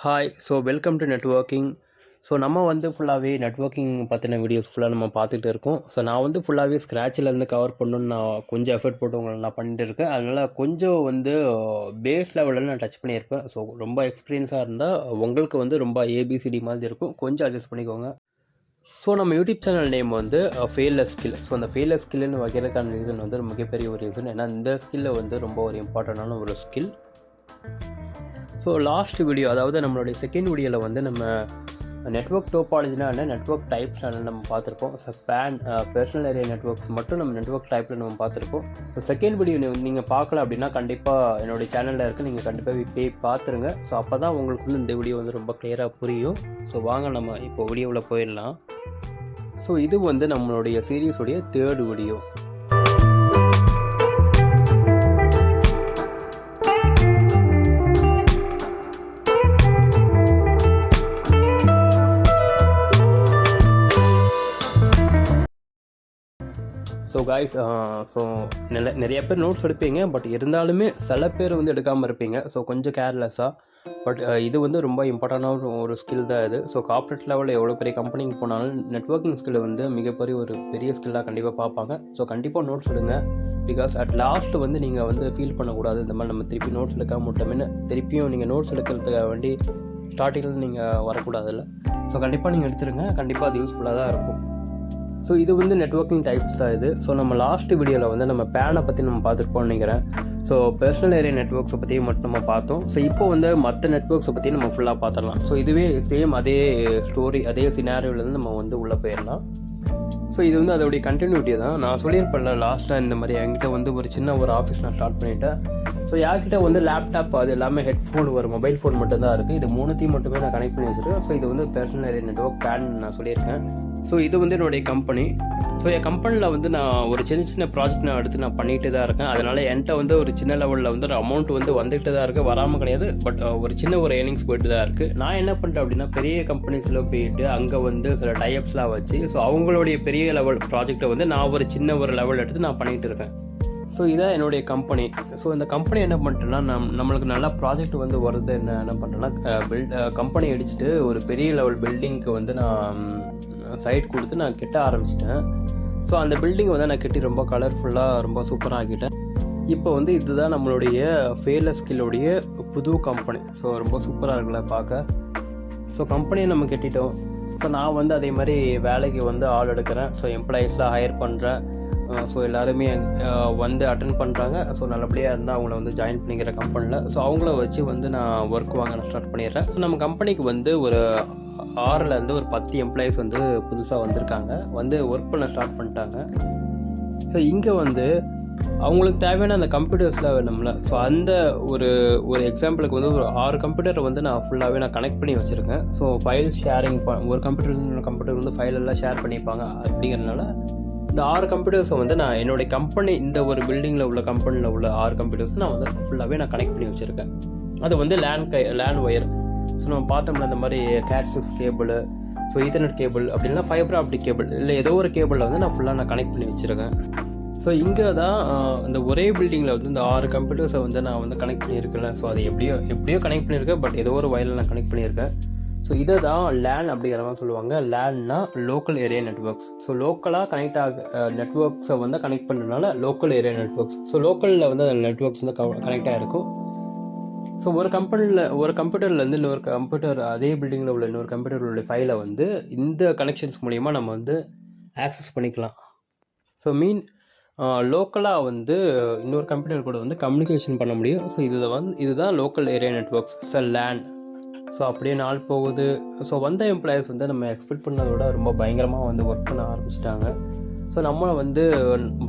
Hi. Welcome to networking. நம்ம வந்து ஃபுல்லாகவே நெட்வொர்க்கிங் பற்றின வீடியோஸ் ஃபுல்லாக நம்ம பார்த்துட்டு இருக்கோம். நான் வந்து ஃபுல்லாகவே ஸ்க்ராட்சிலேருந்து கவர் பண்ணணுன்னு நான் கொஞ்சம் எஃபர்ட் போட்டு உங்களை நான் பண்ணிட்டு இருக்கேன். அதனால் கொஞ்சம் வந்து பேஸ் லெவலில் நான் டச் பண்ணியிருப்பேன். ரொம்ப எக்ஸ்பீரியன்ஸாக இருந்தால் உங்களுக்கு வந்து ரொம்ப ஏபிசிடி மாதிரி இருக்கும். கொஞ்சம் அட்ஜஸ்ட் பண்ணிக்கோங்க. நம்ம யூடியூப் சேனல் நேம் வந்து ஃபெயில்லெஸ் ஸ்கில். அந்த ஃபெயில்லெஸ் ஸ்கில்னு வைக்கிறதுக்கான ரீசன் வந்து மிகப்பெரிய ஒரு ரீசன். ஏன்னா இந்த ஸ்கில்லை வந்து ரொம்ப ஒரு இம்பார்ட்டண்டான ஒரு ஸ்கில். லாஸ்ட் வீடியோ, அதாவது நம்மளுடைய செகண்ட் வீடியோவில் வந்து நம்ம நெட்வொர்க் டோபாலஜினா என்ன, நெட்வொர்க் டைப்ஸ் நம்ம பார்த்துருப்போம். பர்சனல் ஏரியா நெட்வொர்க்ஸ் மட்டும் நம்ம நெட்வொர்க் டைப்பில் நம்ம பார்த்துருப்போம். செகண்ட் வீடியோ நீங்கள் பார்க்கல அப்படின்னா கண்டிப்பாக என்னுடைய சேனலில் இருக்குது, நீங்கள் கண்டிப்பாக போய் பார்த்துருங்க. அப்போ தான் உங்களுக்கு வந்து இந்த வீடியோ வந்து ரொம்ப கிளியராக புரியும். வாங்க நம்ம இப்போ வீடியோவில் போயிடலாம். இது வந்து நம்மளுடைய சீரீஸுடைய தேர்ட் வீடியோ. காய்ஸ், நிறைய பேர் நோட்ஸ் எடுப்பீங்க, பட் இருந்தாலுமே சில பேர் வந்து எடுக்காமல் இருப்பீங்க. கொஞ்சம் கேர்லெஸ்ஸாக. பட் இது வந்து ரொம்ப இம்பார்ட்டண்டான ஒரு ஸ்கில் தான் இது. கார்ப்பரேட் லெவலில் எவ்வளோ பெரிய கம்பெனிக்கு போனாலும் நெட்வொர்க்கிங் ஸ்கில் வந்து மிகப்பெரிய ஒரு பெரிய ஸ்கில்லாக கண்டிப்பாக பார்ப்பாங்க. கண்டிப்பாக நோட்ஸ் எடுங்க. பிகாஸ் அட் லாஸ்ட் வந்து நீங்கள் வந்து ஃபீல் பண்ணக்கூடாது, இந்த மாதிரி நம்ம திருப்பி நோட்ஸ் எடுக்காம விட்டோம்னு. திருப்பியும் நீங்கள் நோட்ஸ் எடுக்கிறதுக்காக வேண்டி ஸ்டார்டிங்கில் நீங்கள் வரக்கூடாதுல்ல. கண்டிப்பாக நீங்கள் எடுத்துருங்க. கண்டிப்பாக அது யூஸ்ஃபுல்லாக தான் இருக்கும். இது வந்து நெட்வொர்க்கிங் டைப்ஸ் தான் இது. நம்ம லாஸ்ட் வீடியோவில் வந்து நம்ம பேனை பற்றி நம்ம பார்த்துருப்போம்னு நினைக்கிறேன். பர்சனல் ஏரியா நெட்வொர்க்ஸை பற்றி மட்டும் நம்ம பார்த்தோம். இப்போ வந்து மற்ற நெட்வொர்க்ஸை பற்றி நம்ம ஃபுல்லாக பார்த்துடலாம். இதுவே சேம் அதே ஸ்டோரி, அதே சினாரியோலேருந்து நம்ம வந்து உள்ளே போயிடலாம். இது வந்து அதோடைய கண்டினியூட்டி தான். நான் சொல்லியிருப்பேன்ல லாஸ்ட்டாக, இந்த மாதிரி என்கிட்ட வந்து ஒரு சின்ன ஒரு ஆஃபீஸ் நான் ஸ்டார்ட் பண்ணிட்டேன். யார்கிட்ட வந்து லேப்டாப் அது எல்லாமே ஹெட்ஃபோன், ஒரு மொபைல் ஃபோன் மட்டும்தான் இருக்குது. இது மூணுத்தையும் மட்டுமே நான் கனெக்ட் பண்ணி வச்சுருக்கேன். இது வந்து பர்சனல் ஏரியா நெட்வொர்க் பேன் நான் சொல்லியிருக்கேன். இது வந்து என்னுடைய கம்பெனி. என் கம்பெனியில் வந்து நான் ஒரு சின்ன ப்ராஜெக்ட் நான் எடுத்து நான் பண்ணிகிட்டு தான் இருக்கேன். அதனால் என்கிட்ட வந்து ஒரு சின்ன லெவலில் வந்து ஒரு அமௌண்ட் வந்து வந்துகிட்டு தான் இருக்குது, வராமல் கிடையாது. பட் ஒரு சின்ன ஒரு ஏர்னிங்ஸ் போயிட்டு தான் இருக்குது. நான் என்ன பண்ணுறேன் அப்படின்னா, பெரிய கம்பெனிஸில் போயிட்டு அங்கே வந்து சில டைப்ஸ்லாம் வச்சு அவங்களுடைய பெரிய லெவல் ப்ராஜெக்டை வந்து நான் ஒரு சின்ன ஒரு லெவல் எடுத்து நான் பண்ணிகிட்டு இருக்கேன். இதான் என்னுடைய கம்பெனி. இந்த கம்பெனி என்ன பண்ணிட்டேன்னா, நம்மளுக்கு நல்லா ப்ராஜெக்ட் வந்து வருது. என்ன பண்ணுறேன்னா, கம்பெனி அடிச்சுட்டு ஒரு பெரிய லெவல் பில்டிங்க்கு வந்து நான் சைட் கொடுத்து நான் கட்ட ஆரம்பிச்சிட்டேன். அந்த பில்டிங் வந்து நான் கட்டி ரொம்ப கலர்ஃபுல்லாக ரொம்ப சூப்பராக ஆக்கிட்டேன். இப்போ வந்து இதுதான் நம்மளுடைய ஃபெயில்லெஸ் ஸ்கில்லுடைய புது கம்பெனி. ரொம்ப சூப்பராக இருக்குல்ல பார்க்க. கம்பெனியை நம்ம கட்டிட்டோம். நான் வந்து அதே மாதிரி வேலைக்கு வந்து ஆள் எடுக்கிறேன். எம்ப்ளாயீஸ்லாம் ஹையர் பண்ணுறேன். எல்லாருமே வந்து அட்டென்ட் பண்ணுறாங்க. நல்லபடியாக இருந்தால் அவங்கள வந்து ஜாயின் பண்ணிக்கிற கம்பெனியில். அவங்கள வச்சு வந்து நான் ஒர்க் வாங்க நான் ஸ்டார்ட் பண்ணிடுறேன். நம்ம கம்பெனிக்கு வந்து ஒரு 6லேருந்து ஒரு 10 எம்ப்ளாயீஸ் வந்து புதுசாக வந்திருக்காங்க, வந்து ஒர்க் பண்ண ஸ்டார்ட் பண்ணிட்டாங்க. இங்கே வந்து அவங்களுக்கு தேவையான அந்த கம்ப்யூட்டர்ஸ்லாம் வேணும்ல. அந்த ஒரு எக்ஸாம்பிளுக்கு வந்து ஒரு 6 கம்ப்யூட்டரை வந்து நான் ஃபுல்லாகவே நான் கனெக்ட் பண்ணி வச்சுருக்கேன். ஃபைல் ஷேரிங், ஒரு கம்ப்யூட்டர் வந்து ஃபைல் எல்லாம் ஷேர் பண்ணிப்பாங்க. அப்படிங்கிறதுனால இந்த 6 கம்ப்யூட்டர்ஸை வந்து நான் என்னுடைய கம்பெனி, இந்த ஒரு பில்டிங்கில் உள்ள கம்பெனியில் உள்ள 6 கம்ப்யூட்டர்ஸ் நான் வந்து ஃபுல்லாகவே நான் கனெக்ட் பண்ணி வச்சுருக்கேன். அது வந்து லேண்ட் ஒயர். நம்ம பார்த்தோம்னா இந்த மாதிரி கேட்6 கேபிள், ஈத்தர்நெட் கேபிள், அப்படின்னா ஃபைபர் ஆப்டிக் கேபிள், இல்லை ஏதோ ஒரு கேபிளில் வந்து நான் ஃபுல்லாக நான் கனெக்ட் பண்ணி வச்சுருக்கேன். இங்கே தான் இந்த ஒரே பில்டிங்கில் வந்து இந்த 6 கம்ப்யூட்டர்ஸை வந்து நான் வந்து கனெக்ட் பண்ணியிருக்கேன். அது எப்படியோ கனெக்ட் பண்ணியிருக்கேன், பட் ஏதோ ஒரு வயலில் நான் கனெக்ட் பண்ணியிருக்கேன். இதை தான் லேன் அப்படிங்கிற மாதிரி சொல்லுவாங்க. லேன்னா லோக்கல் ஏரியா நெட்வொர்க்ஸ். லோக்கலாக கனெக்ட் நெட்வொர்க்ஸை வந்து கனெக்ட் பண்ணுறதுனால லோக்கல் ஏரியா நெட்வொர்க்ஸ். லோக்கலில் வந்து அந்த நெட்வொர்க்ஸ் வந்து கனெக்ட் ஆகிருக்கும். ஒரு கம்ப்யூட்டர்லேருந்து இன்னொரு கம்ப்யூட்டர், அதே பில்டிங்கில் உள்ள இன்னொரு கம்ப்யூட்டரோட ஃபைலை வந்து இந்த கனெக்ஷன்ஸ் மூலிமா நம்ம வந்து ஆக்சஸ் பண்ணிக்கலாம். லோக்கலாக வந்து இன்னொரு கம்ப்யூட்டர் கூட வந்து கம்யூனிகேஷன் பண்ண முடியும். இதுதான் லோக்கல் ஏரியா நெட்வொர்க்ஸ், லேன். அப்படியே நாள் போகுது. வந்த எம்ப்ளாயீஸ் வந்து நம்ம எக்ஸ்பெக்ட் பண்ணதோட ரொம்ப பயங்கரமாக வந்து ஒர்க் பண்ண ஆரம்பிச்சிட்டாங்க. நம்மளை வந்து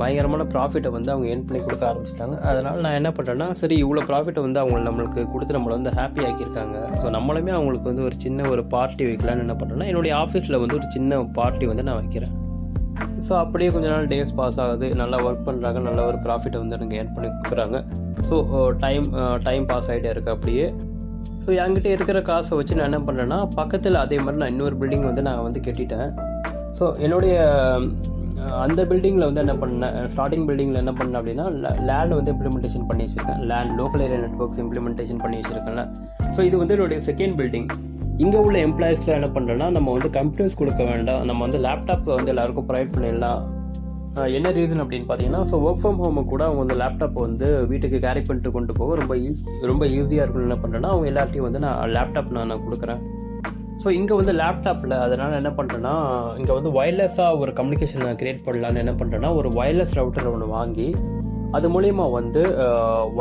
பயங்கரமான ப்ராஃபிட்டை வந்து அவங்க ஏர்ன் பண்ணி கொடுக்க ஆரம்பிச்சிட்டாங்க. அதனால் நான் என்ன பண்ணுறேன்னா, சரி இவ்வளோ ப்ராஃபிட்டை வந்து அவங்க நம்மளுக்கு கொடுத்து நம்மளை வந்து ஹாப்பி ஆக்கியிருக்காங்க. நம்மளுமே அவங்களுக்கு வந்து ஒரு சின்ன ஒரு பார்ட்டி வைக்கலான்னு என்ன பண்ணுறேன்னா, என்னுடைய ஆஃபீஸில் வந்து ஒரு சின்ன பார்ட்டி வந்து நான் வைக்கிறேன். அப்படியே கொஞ்ச நாள் டேஸ் பாஸ் ஆகுது. நல்லா ஒர்க் பண்ணுறாங்க, நல்ல ஒரு ப்ராஃபிட்டை வந்து எனக்கு ஏர்ன் பண்ணி கொடுக்குறாங்க. டைம் பாஸ் ஆகிட்டே இருக்குது அப்படியே. என்கிட்ட இருக்கிற காசை வச்சு நான் என்ன பண்ணுறேன்னா, பக்கத்தில் அதே மாதிரி நான் இன்னொரு பில்டிங் வந்து நான் வந்து கட்டிட்டேன். என்னுடைய அந்த பில்டிங்கில் வந்து என்ன பண்ணேன், ஸ்டார்டிங் பில்டிங்கில் என்ன பண்ணேன் அப்படின்னா லேண்ட் வந்து இம்ப்ளிமெண்டேஷன் பண்ணி வச்சுருக்கேன். Land local area networks implementation பண்ணி வச்சுருக்கேன்ல. ஸோ இது வந்து என்னுடைய செகண்ட் பில்டிங். இங்கே உள்ள எம்ப்ளாயிஸ்க்குலாம் என்ன பண்ணுறேன்னா, நம்ம வந்து கம்ப்யூட்டர்ஸ் கொடுக்க வேண்டாம், நம்ம வந்து லேப்டாப்பை வந்து எல்லாருக்கும் ப்ரொவைட் பண்ணிடலாம். என்ன ரீசன் அப்படின்னு பார்த்தீங்கன்னா, ஸோ ஒர்க் ஃப்ரம் ஹோமு கூட அவங்க வந்து லேப்டாப்பை வந்து வீட்டுக்கு கேரி பண்ணிட்டு கொண்டு போக ரொம்ப ஈஸியாக இருக்குன்னு என்ன பண்ணுறேன்னா, அவங்க எல்லாத்தையும் வந்து நான் கொடுக்குறேன். ஸோ இங்கே வந்து லேப்டாப்பில் அதனால் என்ன பண்ணுறேன்னா, இங்கே வந்து ஒயர்லெஸ்ஸாக ஒரு கம்யூனிகேஷன் நான் க்ரியேட் பண்ணலான்னு என்ன பண்ணுறேன்னா, ஒரு ஒயர்லெஸ் ரவுட்டர் ஒன்று வாங்கி அது மூலயமா வந்து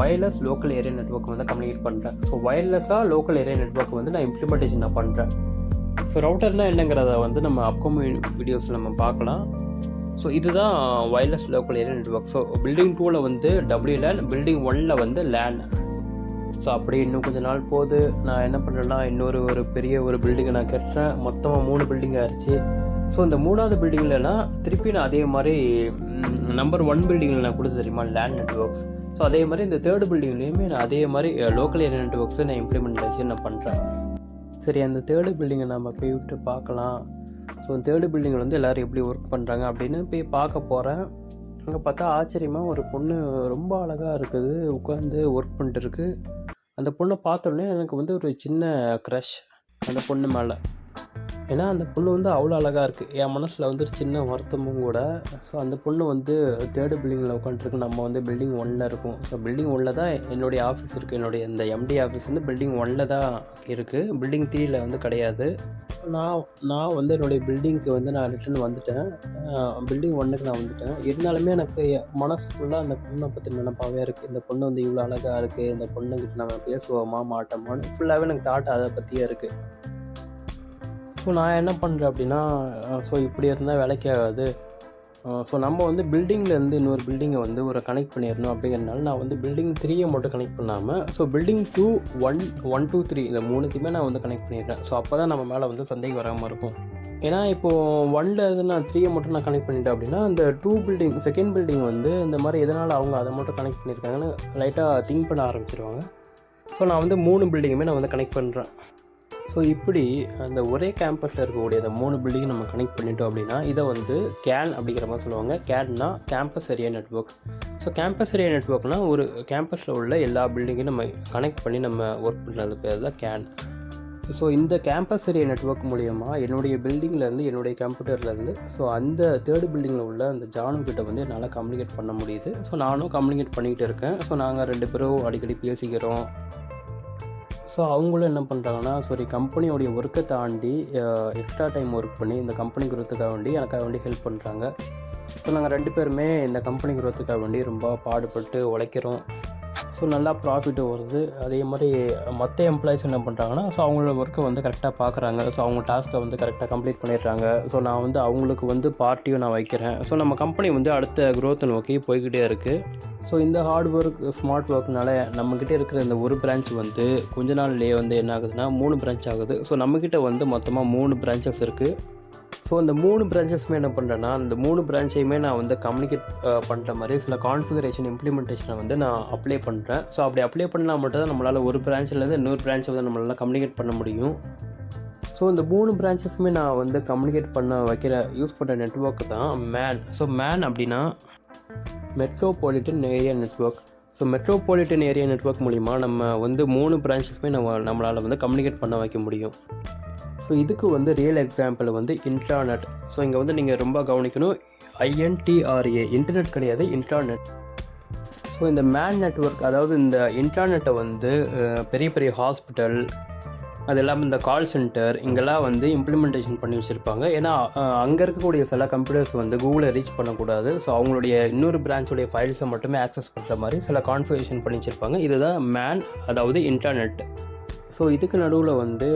ஒயர்லெஸ் லோக்கல் ஏரியா நெட்ஒர்க் வந்து கம்யூனிகேட் பண்ணுறேன். ஸோ ஒயர்லெஸ்ஸாக லோக்கல் ஏரியா நெட்ஒர்க் வந்து நான் இம்ப்ளிமெண்டேஷன் நான் பண்ணுறேன். ஸோ ரவுட்டர்னால் என்னங்கிறத வந்து நம்ம அப்கமிங் வீடியோஸில் நம்ம பார்க்கலாம். ஸோ இதுதான் wireless local area network. So building 2ல் வந்து WLAN, பில்டிங் 1ல் வந்து LAN. ஸோ அப்படி இன்னும் கொஞ்சம் நாள் போகுது. நான் என்ன பண்ணுறேன்னா, ஒரு பெரிய ஒரு பில்டிங்கை நான் கட்டுறேன். மொத்தமாக 3 பில்டிங் ஆயிடுச்சு. ஸோ இந்த 3வது பில்டிங்லலாம் திருப்பி நான் அதே மாதிரி நம்பர் 1 பில்டிங்கில் நான் கொடுத்து தெரியுமா LAN நெட்ஒர்க்ஸ். ஸோ அதே மாதிரி இந்த 3rd பில்டிங்லேயுமே நான் அதே மாதிரி லோக்கல் ஏரியா நெட்ஒர்க்ஸை நான் இம்ப்ளிமெண்டேஷன் நான் பண்ணுறேன். சரி, அந்த 3rd பில்டிங்கை நம்ம போய் விட்டு பார்க்கலாம். ஸோ 3rd பில்டிங்கில் வந்து எல்லோரும் எப்படி ஒர்க் பண்ணுறாங்க அப்படின்னு போய் பார்க்க போகிறேன். அங்கே பார்த்தா ஆச்சரியமாக ஒரு பொண்ணு ரொம்ப அழகாக இருக்குது, உட்காந்து ஒர்க் பண்ணிட்டு இருக்கு. அந்த பொண்ணை பார்த்தோன்னே எனக்கு வந்து ஒரு சின்ன க்ரஷ் அந்த பொண்ணு மேலே. ஏன்னா அந்த பொண்ணு வந்து அவ்வளோ அழகாக இருக்குது. என் மனசில் வந்து ஒரு சின்ன வருத்தமும் கூட. ஸோ அந்த பொண்ணு வந்து 3rd பில்டிங்கில் உட்காந்துருக்கு, நம்ம வந்து பில்டிங் 1ல் இருக்கும். ஸோ பில்டிங் 1ல் தான் என்னுடைய ஆஃபீஸ் இருக்குது. என்னுடைய இந்த MD ஆஃபீஸ் வந்து பில்டிங் 1ல் தான் இருக்குது, பில்டிங் 3ல் வந்து கிடையாது. நான் வந்து என்னுடைய பில்டிங்க்கு வந்து நான் ரிட்டர்ன் வந்துட்டேன். பில்டிங் 1க்கு நான் வந்துட்டேன். இருந்தாலுமே எனக்கு மனசு ஃபுல்லாக அந்த பொண்ணை பற்றி நினைப்பாகவே இருக்குது. இந்த பொண்ணு வந்து இவ்வளோ அழகாக இருக்குது, இந்த பொண்ணுக்கிட்ட நம்ம பேசுவோமா மாட்டோமான்னு ஃபுல்லாகவே எனக்கு தாட் அதை பற்றியே இருக்குது. ஸோ நான் என்ன பண்ணுறேன் அப்படின்னா, ஸோ இப்படி இருந்தால் வேலைக்கு ஆகாது. ஸோ நம்ம வந்து பில்டிங்லேருந்து இன்னொரு பில்டிங்கை வந்து ஒரு கனெக்ட் பண்ணிடணும் அப்படிங்கிறதுனால நான் வந்து பில்டிங் 3யை மட்டும் கனெக்ட் பண்ணாமல் ஸோ பில்டிங் 2, 1, 2, 3 இந்த 3த்தையுமே நான் வந்து கனெக்ட் பண்ணிடுறேன். ஸோ அப்போ தான் நம்ம மேலே வந்து சந்தேகம் வராமல் இருக்கும். ஏன்னா இப்போது 1ல் இருந்து நான் 3யை மட்டும் நான் கனெக்ட் பண்ணிட்டேன் அப்படின்னா, இந்த 2 பில்டிங் செகண்ட் பில்டிங் வந்து இந்த மாதிரி எதனால் அவங்க அதை மட்டும் கனெக்ட் பண்ணியிருக்காங்கன்னு லைட்டாக திங்க் பண்ண ஆரம்பிச்சிருவாங்க. ஸோ நான் வந்து 3 பில்டிங்குமே நான் வந்து கனெக்ட் பண்ணுறேன். ஸோ இப்படி அந்த ஒரே கேம்பஸில் இருக்கக்கூடிய அந்த 3 பில்டிங் நம்ம கனெக்ட் பண்ணிட்டோம் அப்படின்னா, இதை வந்து CAN அப்படிங்கிற மாதிரி சொல்லுவாங்க. CANனா campus area network. So campus area நெட்ஒர்க்னால் ஒரு கேம்பஸில் உள்ள எல்லா பில்டிங்கையும் நம்ம கனெக்ட் பண்ணி நம்ம ஒர்க் பண்ணுறது பேர் தான் CAN. ஸோ இந்த கேம்பஸ் ஏரியா நெட்ஒர்க் மூலயமா என்னுடைய பில்டிங்லேருந்து என்னுடைய கம்ப்யூட்டர்லேருந்து ஸோ அந்த 3rd பில்டிங்கில் உள்ள அந்த ஜானுக்கிட்ட வந்து என்னால் கம்யூனிகேட் பண்ண முடியுது. ஸோ நானும் கம்யூனிகேட் பண்ணிக்கிட்டு இருக்கேன். ஸோ நாங்கள் 2 பேரும் அடிக்கடி பேசிக்கிறோம். ஸோ அவங்களும் என்ன பண்ணுறாங்கன்னா, கம்பெனியோடைய ஒர்க்கை தாண்டி எக்ஸ்ட்ரா டைம் ஒர்க் பண்ணி இந்த கம்பெனி குரோத்துக்காக வேண்டி எனக்காக வேண்டி ஹெல்ப் பண்ணுறாங்க. ஸோ நாங்கள் 2 பேருமே இந்த கம்பெனி குரோத்துக்காக வேண்டி ரொம்ப பாடுபட்டு உழைக்கிறோம். ஸோ நல்லா ப்ராஃபிட்டும் வருது. அதே மாதிரி மற்ற எம்ப்ளாயிஸ் என்ன பண்ணுறாங்கன்னா, ஸோ அவங்களோட ஒர்க்கை வந்து கரெக்டாக பார்க்குறாங்க. ஸோ அவங்க டாஸ்க்கை வந்து கரெக்டாக கம்ப்ளீட் பண்ணிடுறாங்க. ஸோ நான் வந்து அவங்களுக்கு வந்து பார்ட்டியும் நான் வைக்கிறேன். ஸோ நம்ம கம்பெனி வந்து அடுத்த க்ரோத்தை நோக்கி போய்கிட்டே இருக்குது. ஸோ இந்த ஹார்ட் ஒர்க் ஸ்மார்ட் ஒர்க்னால நம்மக்கிட்ட இருக்கிற இந்த ஒரு பிரான்ச் வந்து கொஞ்ச நாள்லேயே வந்து என்ன ஆகுதுன்னா 3 பிரான்ச் ஆகுது. ஸோ நம்மக்கிட்ட வந்து மொத்தமாக 3 பிரான்ச்சஸ் இருக்குது. ஸோ அந்த 3 பிரான்ச்சஸுமே என்ன பண்ணுறேன்னா, அந்த 3 பிரான்ச்சையுமே நான் வந்து கம்யூனிகேட் பண்ணுற மாதிரி சில கான்ஃபிகரேஷன் இம்ப்ளிமெண்டேஷனை வந்து நான் அப்ளை பண்ணுறேன். ஸோ அப்படி அப்ளை பண்ணால் மட்டும் தான் நம்மளால் ஒரு பிரான்ச்சிலேருந்து இன்னொரு பிரான்ச்சை வந்து நம்மளால் கம்யூனிகேட் பண்ண முடியும். ஸோ இந்த 3 பிரான்ச்சஸுமே நான் வந்து கம்யூனிகேட் பண்ண யூஸ் பண்ணுற நெட்ஒர்க் தான் MAN. ஸோ MAN அப்படின்னா metropolitan area network. So metropolitan area network மூலிமா நம்ம வந்து 3 பிரான்ச்சஸுமே நம்மளால் வந்து கம்யூனிகேட் பண்ண வைக்க முடியும். ஸோ இதுக்கு வந்து ரியல் எக்ஸாம்பிள் வந்து இன்ட்ராநெட். ஸோ இங்கே வந்து நீங்கள் ரொம்ப கவனிக்கணும், INTRA இன்டர்நெட் கிடையாது, இன்ட்ராநெட். ஸோ இந்த MAN நெட்ஒர்க் அதாவது இந்த இன்ட்ராநெட்டை வந்து பெரிய பெரிய ஹாஸ்பிட்டல் அது இல்லாமல் இந்த கால் சென்டர் இங்கெல்லாம் வந்து இம்ப்ளிமெண்டேஷன் பண்ணி வச்சுருப்பாங்க. ஏன்னா அங்கே இருக்கக்கூடிய சில கம்ப்யூட்டர்ஸ் வந்து கூகுளை ரீச் பண்ணக்கூடாது. ஸோ அவங்களுடைய இன்னொரு பிரான்ச்சுடைய ஃபைல்ஸை மட்டுமே ஆக்சஸ் பண்ணுற மாதிரி சில கான்ஃபிகரேஷன் பண்ணி வச்சுருப்பாங்க. இதுதான் MAN அதாவது இன்டர்நெட். ஸோ இதுக்கு நடுவில் வந்து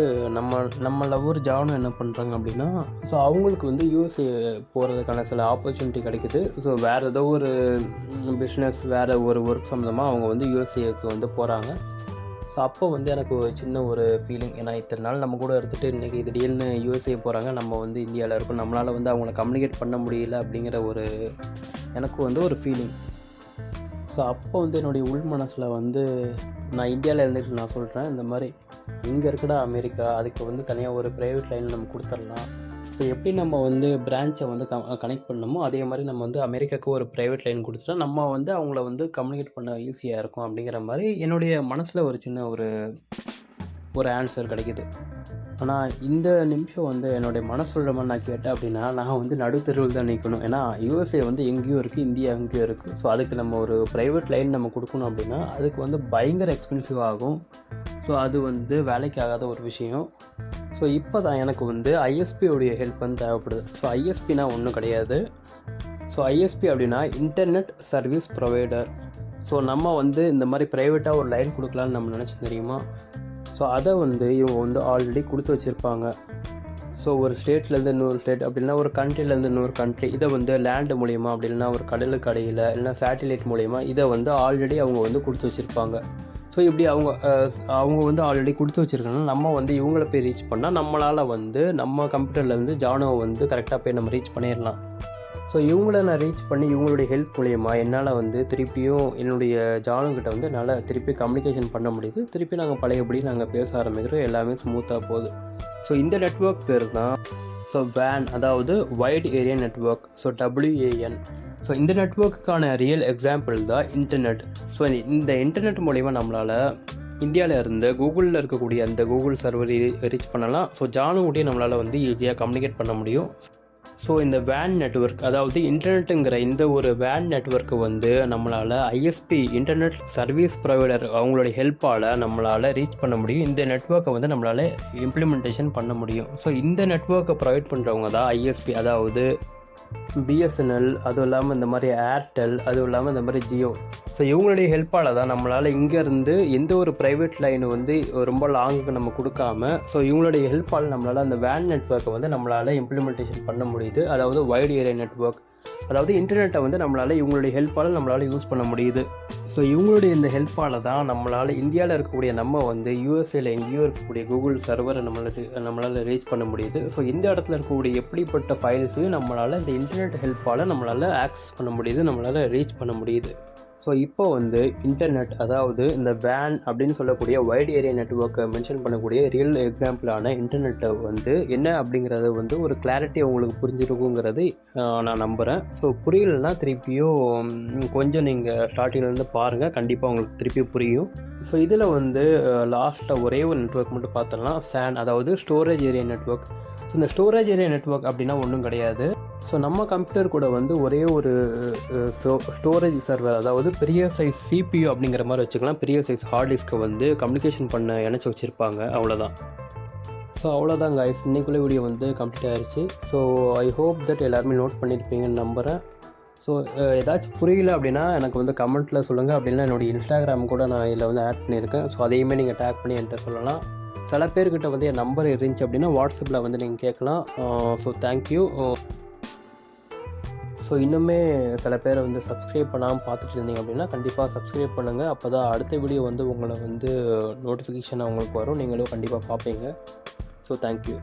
நம்ம லவ்வர் ஜானும் என்ன பண்ணுறாங்க அப்படின்னா, ஸோ அவங்களுக்கு வந்து USA போகிறதுக்கான சில ஆப்பர்ச்சுனிட்டி கிடைக்குது. ஸோ வேறு ஏதோ ஒரு பிஸ்னஸ் வேறு ஒரு ஒர்க் சம்மந்தமாக அவங்க வந்து USAக்கு வந்து போகிறாங்க. ஸோ அப்போ வந்து எனக்கு ஒரு சின்ன ஒரு ஃபீலிங், ஏன்னா இத்தனை நாள் நம்ம கூட இருந்துட்டு இன்றைக்கி திடீர்னு USA போகிறாங்க, நம்ம வந்து இந்தியாவில் இருக்கோம், நம்மளால் வந்து அவங்கள கம்யூனிகேட் பண்ண முடியல அப்படிங்கிற எனக்கு வந்து ஒரு ஃபீலிங். ஸோ அப்போ வந்து என்னுடைய உள் மனசில் வந்து நான் இந்தியாவில் இருந்துட்டு நான் சொல்கிறேன், இந்த மாதிரி இங்கே இருக்கடா அமெரிக்கா, அதுக்கு வந்து தனியாக ஒரு ப்ரைவேட் லைன் நம்ம கொடுத்துடலாம். ஸோ எப்படி நம்ம வந்து பிரான்ச்சை வந்து கனெக்ட் பண்ணணுமோ அதே மாதிரி நம்ம வந்து அமெரிக்காவுக்கு ஒரு ப்ரைவேட் லைன் கொடுத்துட்டா நம்ம வந்து அவங்கள வந்து கம்யூனிகேட் பண்ண ஈஸியாக இருக்கும் அப்படிங்கிற மாதிரி என்னுடைய மனசில் ஒரு சின்ன ஒரு ஆன்சர் கிடைக்கிது. ஆனால் இந்த நிமிஷம் வந்து என்னுடைய மனசுள்ள மாதிரி நான் கேட்டேன் அப்படின்னா நான் வந்து நடுத்தெருவில் தான் நிற்கணும். ஏன்னா யூஎஸ்ஏ வந்து எங்கேயும் இருக்குது, இந்தியா எங்கேயும் இருக்குது. ஸோ அதுக்கு நம்ம ஒரு ப்ரைவேட் லைன் நம்ம கொடுக்கணும் அப்படின்னா அதுக்கு வந்து பயங்கர எக்ஸ்பென்சிவ் ஆகும். ஸோ அது வந்து வேலைக்கு ஆகாத ஒரு விஷயம். ஸோ இப்போ தான் எனக்கு வந்து ஐஎஸ்பியோடைய ஹெல்ப் வந்து தேவைப்படுது. ஸோ ஐஎஸ்பினா ஒன்றும் கிடையாது. ஸோ ஐஎஸ்பி அப்படின்னா இன்டர்நெட் சர்வீஸ் ப்ரொவைடர். ஸோ நம்ம வந்து இந்த மாதிரி ப்ரைவேட்டாக ஒரு லைன் கொடுக்கலான்னு நம்ம நினச்சி தெரியுமா? ஸோ அதை வந்து இவங்க வந்து ஆல்ரெடி கொடுத்து வச்சுருப்பாங்க. ஸோ ஒரு ஸ்டேட்லேருந்து இன்னொரு ஸ்டேட் அப்படின்னா ஒரு கண்ட்ரிலேருந்து இன்னொரு கண்ட்ரி இதை வந்து லேண்டு மூலிமா அப்படி இல்லைனா ஒரு கடலுக்கு அடியில் இல்லைனா சேட்டிலைட் மூலிமா இதை வந்து ஆல்ரெடி அவங்க வந்து கொடுத்து வச்சுருப்பாங்க. ஸோ இப்படி அவங்க வந்து ஆல்ரெடி கொடுத்து வச்சுருக்காங்கன்னா நம்ம வந்து இவங்கள போய் ரீச் பண்ணால் நம்மளால் வந்து நம்ம கம்ப்யூட்டர்லேருந்து ஜானோவை வந்து கரெக்டாக போய் நம்ம ரீச் பண்ணிடலாம். ஸோ இவங்கள நான் ரீச் பண்ணி இவங்களுடைய ஹெல்ப் மூலயமா என்னால் வந்து திருப்பியும் என்னுடைய ஜானுக்கிட்ட வந்து என்னால் திருப்பி கம்யூனிகேஷன் பண்ண முடியுது. திருப்பி பழையபடி நாங்கள் பேச ஆரம்பிக்கிறோம். எல்லாமே ஸ்மூத்தாக போகுது. ஸோ இந்த நெட்வொர்க் பேர் தான் வேன், அதாவது white area network. So WAN. So இந்த நெட்வொர்க்குக்கான ரியல் எக்ஸாம்பிள் தான் இன்டர்நெட். ஸோ இந்த இன்டர்நெட் மூலிமா நம்மளால் இந்தியாவில் இருந்து கூகுளில் இருக்கக்கூடிய அந்த கூகுள் சர்வர் ரீச் பண்ணலாம். ஸோ ஜானுக்கிட்டே நம்மளால் வந்து ஈஸியாக கம்யூனிகேட் பண்ண முடியும். ஸோ இந்த வேன் நெட்வொர்க், அதாவது இன்டர்நெட்டுங்கிற இந்த ஒரு வேன் நெட்வொர்க்கு வந்து நம்மளால் ஐஎஸ்பி இன்டர்நெட் சர்வீஸ் ப்ரொவைடர் அவங்களுடைய ஹெல்ப்பால் நம்மளால் ரீச் பண்ண முடியும். இந்த நெட்வொர்க்கை வந்து நம்மளால் இம்ப்ளிமெண்டேஷன் பண்ண முடியும். ஸோ இந்த நெட்வொர்க்கை ப்ரொவைட் பண்ணுறவங்க தான் ஐஎஸ்பி, அதாவது பிஎஸ்என்எல், அதுவும் இல்லாமல் இந்த மாதிரி ஏர்டெல், அதுவும் இல்லாமல் இந்த மாதிரி ஜியோ. ஸோ இவங்களுடைய ஹெல்ப்பால் தான் நம்மளால் இங்கேருந்து எந்த ஒரு ப்ரைவேட் லைன் வந்து ரொம்ப லாங்குக்கு நம்ம கொடுக்காம ஸோ இவங்களுடைய ஹெல்ப்பால் நம்மளால் அந்த வேன் நெட்வொர்க்கை வந்து நம்மளால் இம்ப்ளிமெண்டேஷன் பண்ண முடியுது. அதாவது வைட் ஏரியா நெட்வொர்க், அதாவது இன்டர்நெட்டை வந்து நம்மளால் இவங்களுடைய ஹெல்ப்பால் நம்மளால் யூஸ் பண்ண முடியுது. ஸோ இவங்களுடைய இந்த ஹெல்ப்பால் தான் நம்மளால் இந்தியாவில் இருக்கக்கூடிய நம்ம வந்து யூஎஸ்ஏல எங்கேயோ இருக்கக்கூடிய கூகுள் சர்வரை நம்மளால் ரீச் பண்ண முடியுது. ஸோ இந்த இடத்துல இருக்கக்கூடிய எப்படிப்பட்ட ஃபைல்ஸையும் நம்மளால் இந்த இன்டர்நெட் ஹெல்ப்பால் நம்மளால் ஆக்சஸ் பண்ண முடியுது, நம்மளால் ரீச் பண்ண முடியுது. ஸோ இப்போ வந்து இன்டர்நெட், அதாவது இந்த வேன் அப்படின்னு சொல்லக்கூடிய வைட் ஏரியா நெட்வொர்க்கை மென்ஷன் பண்ணக்கூடிய ரியல் எக்ஸாம்பிளான இன்டர்நெட்டை வந்து என்ன அப்படிங்கிறத வந்து ஒரு கிளாரிட்டி உங்களுக்கு புரிஞ்சிருக்குங்கிறது நான் நம்புகிறேன். ஸோ புரியலைன்னா திருப்பியும் கொஞ்சம் நீங்கள் ஸ்டார்டிங்லேருந்து பாருங்கள், கண்டிப்பாக உங்களுக்கு திருப்பி புரியும். ஸோ இதில் வந்து லாஸ்ட்டில் ஒரே ஒரு நெட்வொர்க் மட்டும் பார்த்தோம்னா SAN, அதாவது ஸ்டோரேஜ் ஏரியா நெட்வொர்க். ஸோ இந்த ஸ்டோரேஜ் ஏரியா நெட்வொர்க் அப்படின்னா ஒன்றும் கிடையாது. ஸோ நம்ம கம்ப்யூட்டர் கூட வந்து ஒரே ஒரு ஸ்டோரேஜ் சர்வர், அதாவது பெரிய சைஸ் CPU அப்படிங்கிற மாதிரி வச்சுக்கலாம், பெரிய சைஸ் ஹார்ட் டிஸ்க்கை வந்து கம்யூனிகேஷன் பண்ண இணைச்சி வச்சுருப்பாங்க. அவ்வளோதான். ஸோ அவ்வளோதான் கைஸ், இன்றைக்குள்ள வீடியோ வந்து கம்ப்ளீட் ஆகிடுச்சு. ஸோ ஐ ஹோப் தட் எல்லாருமே நோட் பண்ணியிருப்பீங்கன்னு நம்புகிறேன். ஸோ ஏதாச்சும் புரியல அப்படின்னா எனக்கு வந்து கமெண்ட்டில் சொல்லுங்கள். அப்படின்னா என்னுடைய இன்ஸ்டாகிராம் கூட நான் இதில் வந்து ஆட் பண்ணியிருக்கேன். ஸோ அதையுமே நீங்கள் டேக் பண்ணி என்கிட்ட சொல்லலாம். சில பேர்கிட்ட வந்து என் நம்பர் இருந்துச்சு அப்படின்னா வாட்ஸ்அப்பில் வந்து நீங்கள் கேட்கலாம். So thank you. ஸோ இன்னுமே சில பேரை வந்து சப்ஸ்கிரைப் பண்ணாமல் பார்த்துட்டு இருந்தீங்க அப்படின்னா கண்டிப்பாக சப்ஸ்கிரைப் பண்ணுங்கள். அப்போ தான் அடுத்த வீடியோ வந்து உங்களை வந்து நோட்டிஃபிகேஷன் அவங்களுக்கு வரும், நீங்களும் கண்டிப்பாக பார்ப்பீங்க. So thank you.